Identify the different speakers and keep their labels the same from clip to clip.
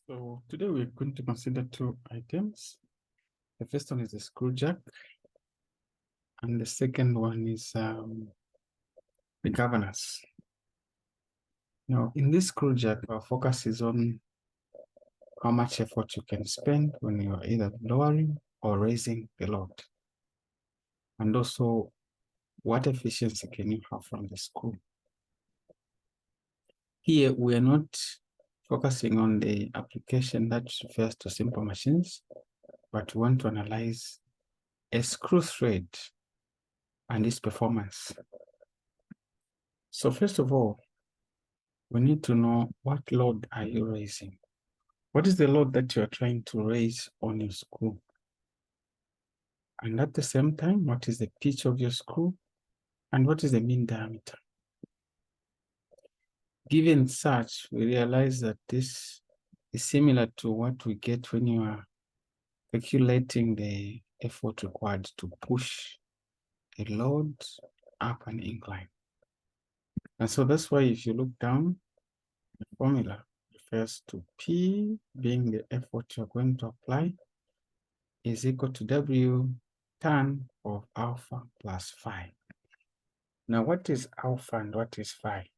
Speaker 1: So today we're going to consider two items. The first one is the screw jack, and the second one is the governors. Now, in this screw jack, our focus is on how much effort you can spend when you are either lowering or raising the load, and also what efficiency can you have from the screw. Here, we are not focusing on the application that refers to simple machines, but we want to analyze a screw thread and its performance. So first of all, we need to know what load are you raising? What is the load that you are trying to raise on your screw? And at the same time, what is the pitch of your screw? And what is the mean diameter? Given such, we realize that this is similar to what we get when you are calculating the effort required to push a load up an incline. And so that's why if you look down, the formula refers to P being the effort you're going to apply is equal to W tan of alpha plus phi. Now, what is alpha and what is phi?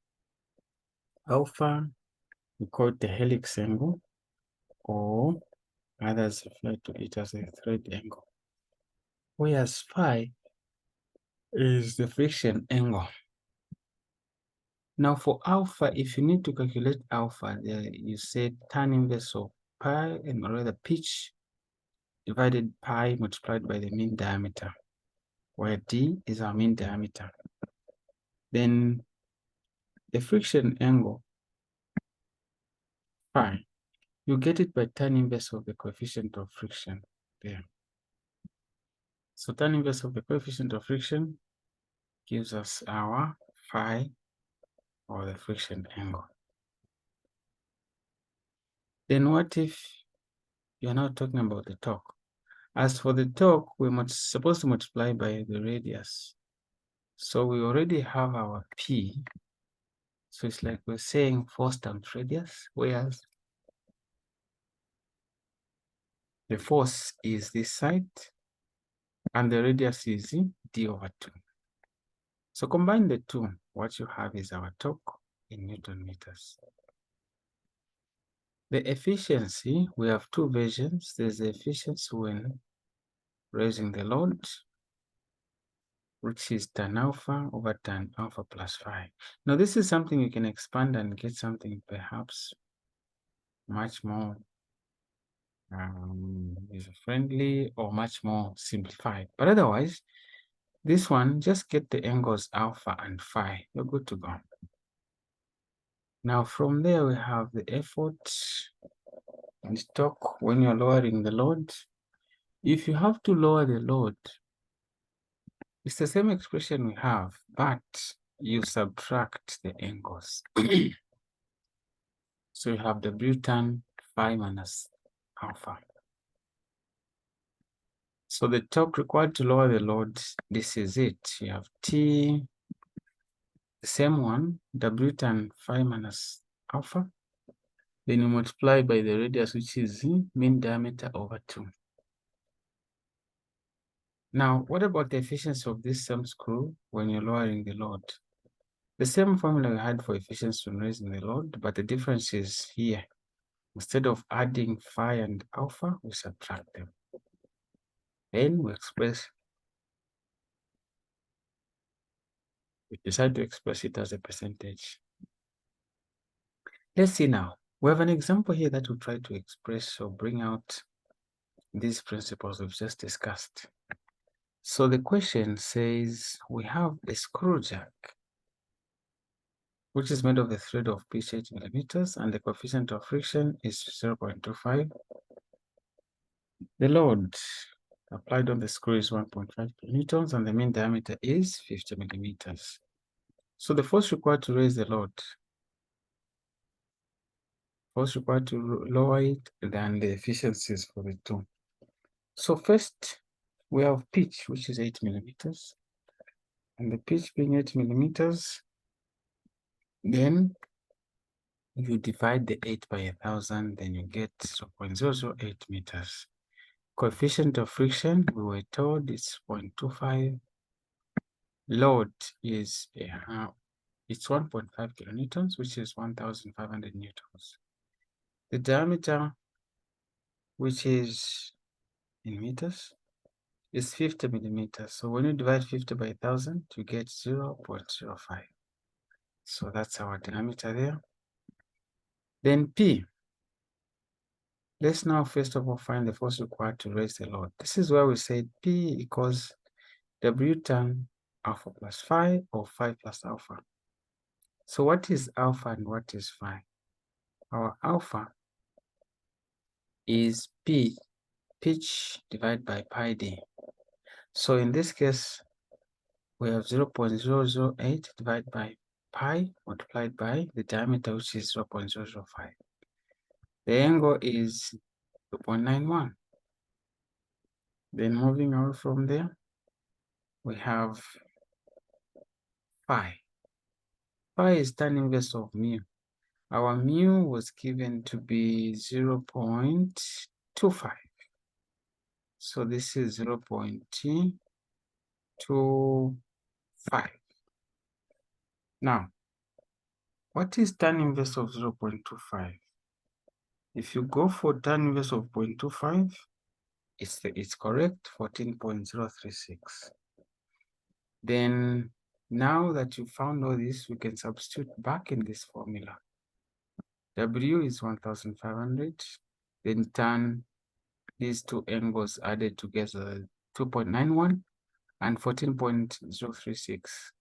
Speaker 1: Alpha, we call it the helix angle, or others refer to it as a thread angle. Whereas phi is the friction angle. Now, for alpha, if you need to calculate alpha, there you say tan inverse of pi, and rather pitch divided pi multiplied by the mean diameter, where d is our mean diameter. Then the friction angle, phi, you get it by tan inverse of the coefficient of friction there. So tan inverse of the coefficient of friction gives us our phi, or the friction angle. Then what if you're now talking about the torque? As for the torque, we're supposed to multiply by the radius. So we already have our P. So it's like we're saying force times radius, whereas the force is this side, and the radius is d over 2. So combine the two, what you have is our torque in Newton meters. The efficiency, we have two versions. There's the efficiency when raising the load, which is tan alpha over tan alpha plus phi. Now this is something you can expand and get something perhaps much more user-friendly or much more simplified. But otherwise, this one, just get the angles alpha and phi. You're good to go. Now from there, we have the effort and torque when you're lowering the load. If you have to lower the load, it's the same expression we have, but you subtract the angles. So you have W tan phi minus alpha. So the torque required to lower the load, this is it. You have T, the same one, W tan phi minus alpha. Then you multiply by the radius, which is mean diameter over 2. Now, what about the efficiency of this same screw when you're lowering the load? The same formula we had for efficiency when raising the load, but the difference is here. Instead of adding phi and alpha, we subtract them. Then we decide to express it as a percentage. Let's see now. We have an example here that will try to express or bring out these principles we've just discussed. So the question says we have a screw jack, which is made of the thread of pitch 8 millimeters, and the coefficient of friction is 0.25. The load applied on the screw is 1.5 newtons, and the mean diameter is 50 millimeters. So the force required to raise the load, force required to lower it, than the efficiencies for the two. So first, we have pitch, which is 8 millimeters, and the pitch being 8 millimeters, then If you divide the 8 by 1,000, then you get 0.008 meters. Coefficient of friction, we were told it's 0.25. Load is it's 1.5 kilonewtons, which is 1,500 newtons. The diameter, which is in meters, is 50 millimeters. So when you divide 50 by 1,000, you get 0.05. So that's our diameter there. Then P. Let's now first of all find the force required to raise the load. This is where we say P equals W tan alpha plus phi, or phi plus alpha. So what is alpha and what is phi? Our alpha is P, pitch divided by pi d. So in this case, we have 0.008 divided by pi multiplied by the diameter, which is 0.005. The angle is 2.91. Then moving on from there, we have phi. Phi is tan inverse of mu. Our mu was given to be 0.25. So this is 0.25. Now, what is tan inverse of 0.25? If you go for tan inverse of 0.25, it's correct, 14.036. Then now that you found all this, we can substitute back in this formula. W is 1,500, then tan, these two angles added together, 2.91 and 14.036,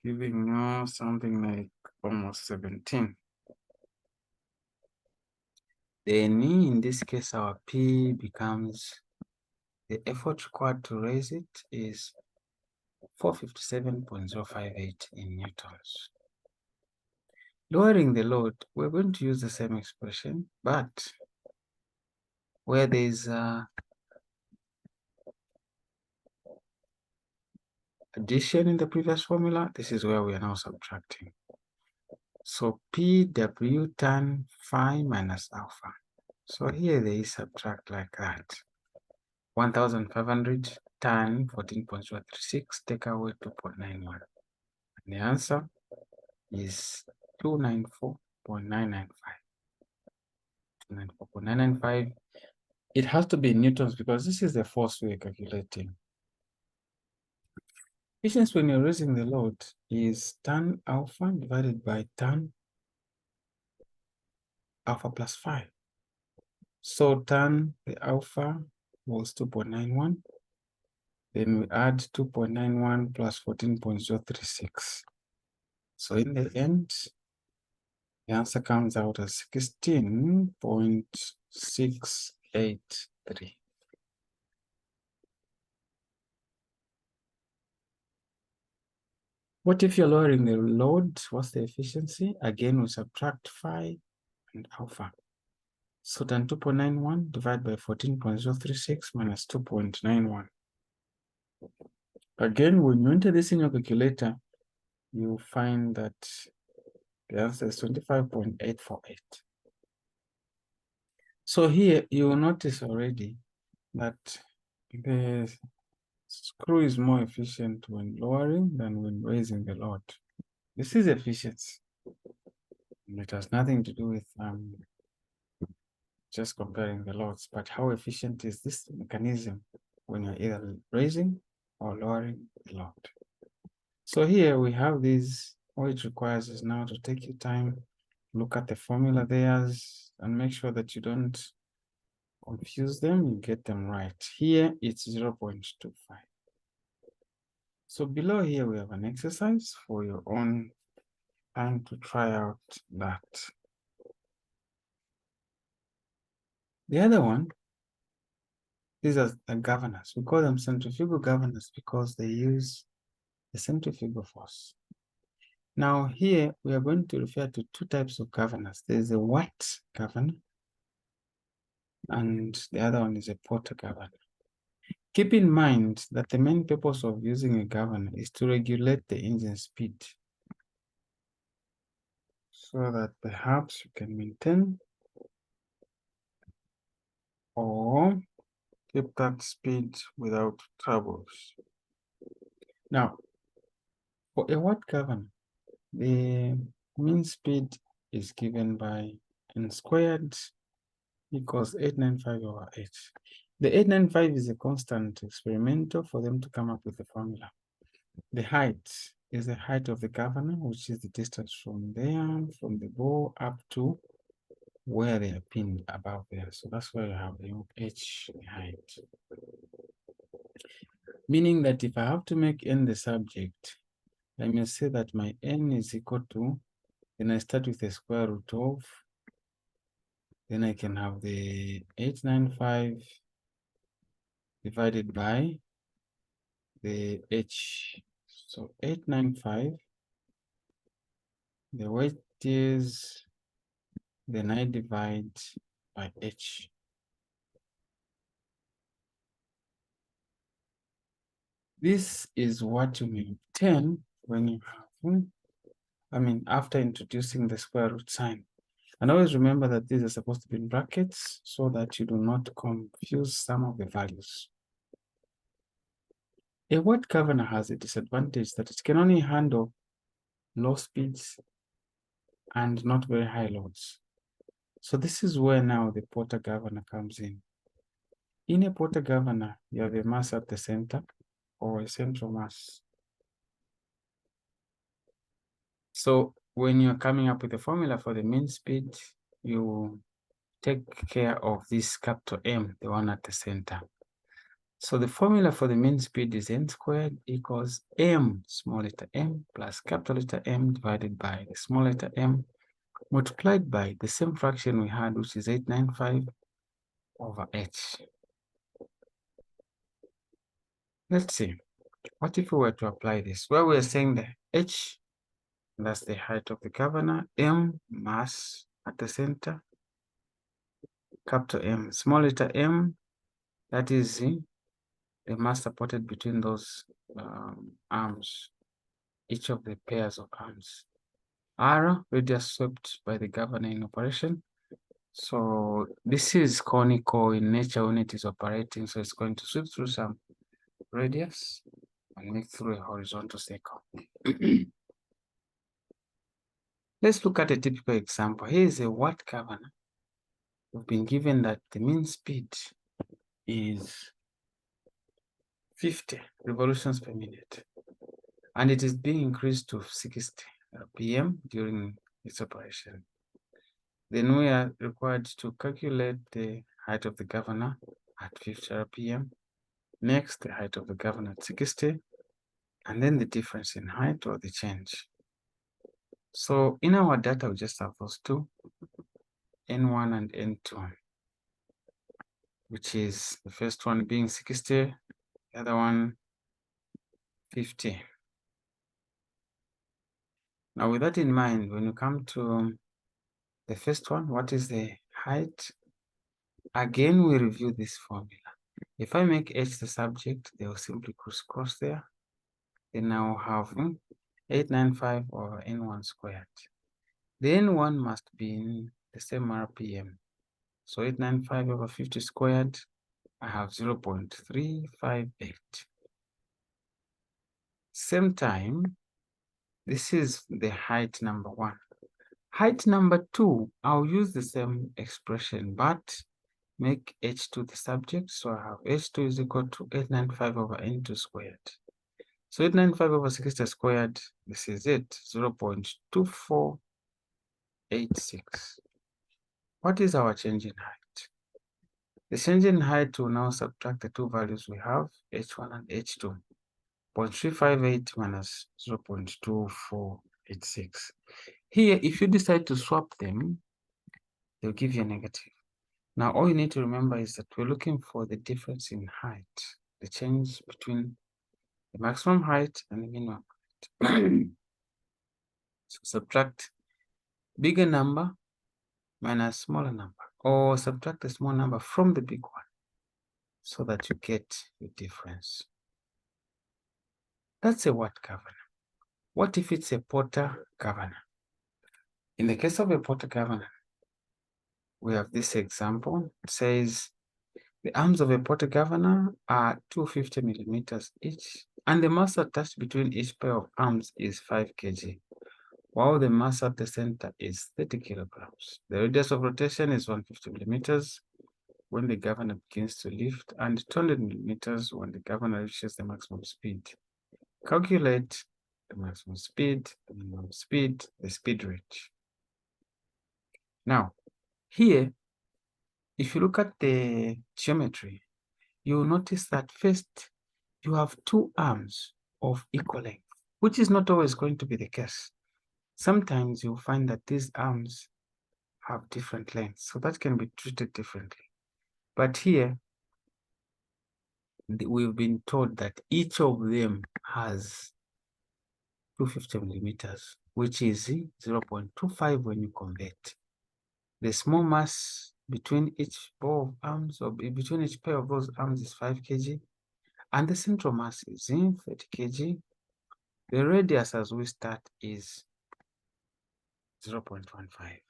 Speaker 1: giving you something like almost 17. Then in this case, our P becomes, the effort required to raise it is 457.058 in newtons. Lowering the load, we're going to use the same expression, but where there's addition in the previous formula, this is where we are now subtracting. So PW tan phi minus alpha. So here they subtract like that. 1,500 tan 14.036, take away 2.91. And the answer is 294.995. 294.995. It has to be in newtons because this is the force we're calculating. Efficiency when you're raising the load is tan alpha divided by tan alpha plus phi. So tan the alpha was 2.91. Then we add 2.91 plus 14.036. So in the end, the answer comes out as 16.683. What if you're lowering the load? What's the efficiency? Again, we subtract phi and alpha. So tan 2.91 divided by 14.036 minus 2.91. Again, when you enter this in your calculator, you find that the answer is 25.848. So here you will notice already that the screw is more efficient when lowering than when raising the load. This is efficiency. It has nothing to do with just comparing the loads, but how efficient is this mechanism when you're either raising or lowering the load. So here we have these. All it requires is now to take your time, look at the formula there, and make sure that you don't confuse them, you get them right. Here it's 0.25. So below here we have an exercise for your own time to try out that. The other one, these are the governors. We call them centrifugal governors because they use the centrifugal force. Now here we are going to refer to two types of governors. There's a Watt governor and the other one is a Porter governor. Keep in mind that the main purpose of using a governor is to regulate the engine speed. so that perhaps you can maintain or keep that speed without troubles. Now, for a watt governor, the mean speed is given by n squared equals 895 over 8. The 895 is a constant experimental for them to come up with the formula. The height is the height of the governor, which is the distance from there, from the ball up to where they are pinned above there. So that's why you have the h height. Meaning that if I have to make n the subject, I may say that my n is equal to, then I start with the square root of, then I can have the 895 divided by the h. So 895, the weight is, then I divide by h. This is what you may obtain when you have, after introducing the square root sign. And always remember that these are supposed to be in brackets so that you do not confuse some of the values. A watt governor has a disadvantage that it can only handle low speeds and not very high loads. So this is where now the Porter governor comes in. In a Porter governor, you have a mass at the center or a central mass. So when you're coming up with a formula for the mean speed, you take care of this capital M, the one at the center. So the formula for the mean speed is n squared equals m, small letter m, plus capital letter M divided by the small letter m, multiplied by the same fraction we had, which is 895 over h. Let's see. What if we were to apply this? Well, we're saying that h, that's the height of the governor, m, mass at the center, capital M, small letter m, that is the mass supported between those arms, each of the pairs of arms. R, radius swept by the governor in operation. So this is conical in nature when it is operating, so it's going to sweep through some radius and make through a horizontal circle. Let's look at a typical example. Here is a watt governor. We've been given that the mean speed is 50 revolutions per minute, and it is being increased to 60 rpm during its operation. Then we are required to calculate the height of the governor at 50 rpm, next the height of the governor at 60, and then the difference in height or the change. So in our data, we just have those two, N1 and N2, which is the first one being 60, the other one 50. Now with that in mind, when you come to the first one, what is the height? Again, we review this formula. If I make h the subject, they will simply crisscross there. Then I will have 895 over n1 squared. The n1 must be in the same RPM. So 895 over 50 squared, I have 0.358. Same time, this is the height number 1. Height number 2, I'll use the same expression, but make h2 the subject. So I have h2 is equal to 895 over n2 squared. So 895 over 60 squared, this is it, 0.2486. What is our change in height? The change in height will now subtract the two values we have, h1 and h2. 0.358 minus 0.2486. Here, if you decide to swap them, they'll give you a negative. Now, all you need to remember is that we're looking for the difference in height, the change between the maximum height and the minimum height. So subtract bigger number minus smaller number, or subtract the small number from the big one so that you get the difference. That's a watt governor. What if it's a Porter governor? In the case of a porta governor, we have this example. It says the arms of a porta governor are 250 millimeters each, and the mass attached between each pair of arms is 5 kg, while the mass at the center is 30 kilograms. The radius of rotation is 150 millimeters when the governor begins to lift, and 200 millimeters when the governor reaches the maximum speed. Calculate the maximum speed, the minimum speed, the speed range. Now, here, if you look at the geometry, you will notice that first you have two arms of equal length, which is not always going to be the case. Sometimes you'll find that these arms have different lengths, so that can be treated differently. But here, we've been told that each of them has 250 millimeters, which is 0.25 when you convert. The small mass between each pair of arms, or between each pair of those arms, is 5 kg, and the central mass is 30 kg. The radius as we start is 0.15.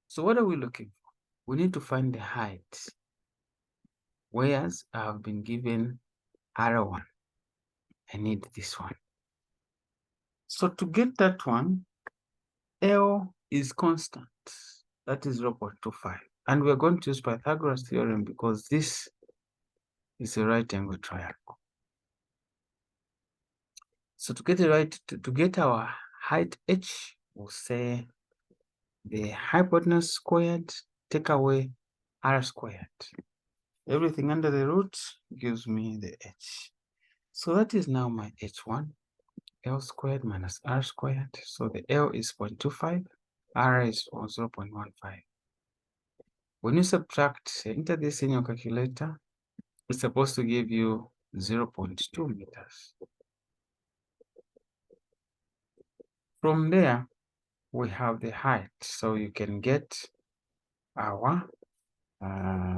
Speaker 1: So what are we looking for? We need to find the height, whereas I have been given R1. I need this one. So to get that one, L is constant. That is 0.25. And we're going to use Pythagoras theorem because this is a right angle triangle. So to get our height h, we'll say the hypotenuse squared, take away r squared. Everything under the root gives me the h. So that is now my h1, L squared minus r squared. So the L is 0.25, r is 0.15. When you subtract, enter this in your calculator, it's supposed to give you 0.2 meters. From there, we have the height, so you can get our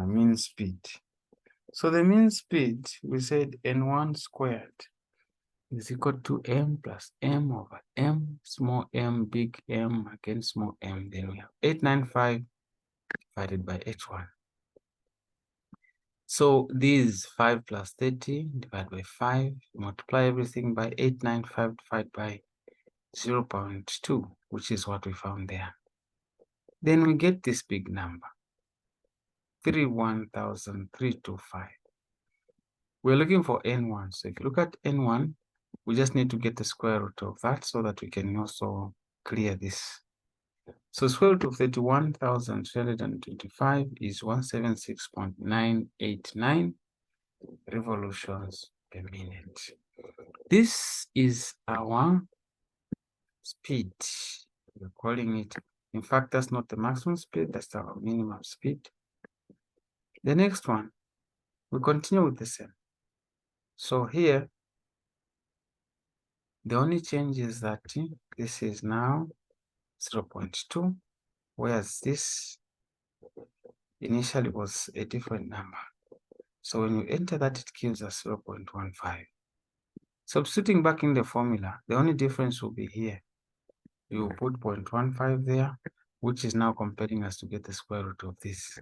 Speaker 1: mean speed. So the mean speed, we said n1 squared is equal to m plus m over m, small m, big M, again small m. Then we have 895 divided by h1. So this 5 plus 30 divided by 5, multiply everything by 895 divided by 0.2, which is what we found there. Then we get this big number, 31,325. We're looking for n1. So if you look at n1, we just need to get the square root of that so that we can also clear this. So square root of 31,325 is 176.989 revolutions per minute. This is our speed. We're calling it, in fact, that's not the maximum speed, that's our minimum speed. The next one, we continue with the same. So here, the only change is that this is now 0.2, whereas this initially was a different number. So when you enter that, it gives us 0.15. Substituting back in the formula, the only difference will be here. You put 0.15 there, which is now compelling us to get the square root of this.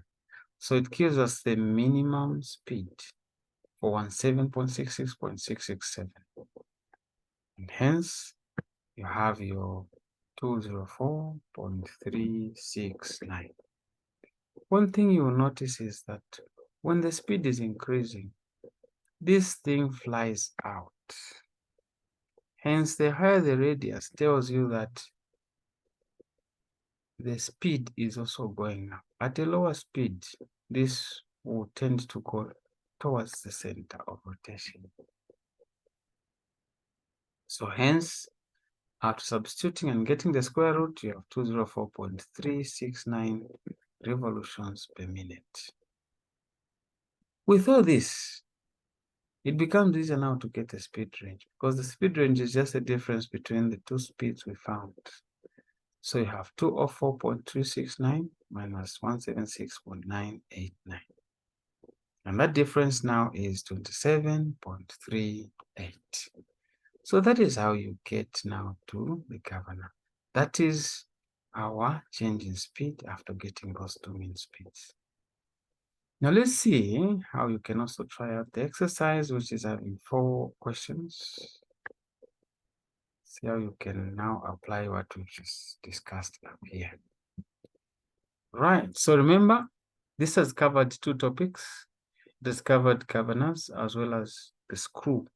Speaker 1: So it gives us the minimum speed for 17.66.667. And hence, you have your 204.369. One thing you will notice is that when the speed is increasing, this thing flies out. Hence, the higher the radius tells you that the speed is also going up. At a lower speed, this will tend to go towards the center of rotation. So hence, after substituting and getting the square root, you have 204.369 revolutions per minute. With all this, it becomes easier now to get a speed range because the speed range is just the difference between the two speeds we found. So you have 204.369 minus 176.989. And that difference now is 27.38. So that is how you get now to the governor. That is our change in speed after getting those two mean speeds. Now let's see how you can also try out the exercise, which is having 4 questions. See how you can now apply what we just discussed up here. Right, so remember, this has covered 2 topics. It has covered governors as well as the screw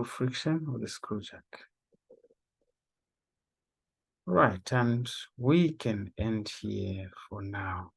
Speaker 1: friction or the screw jack. Right, and we can end here for now.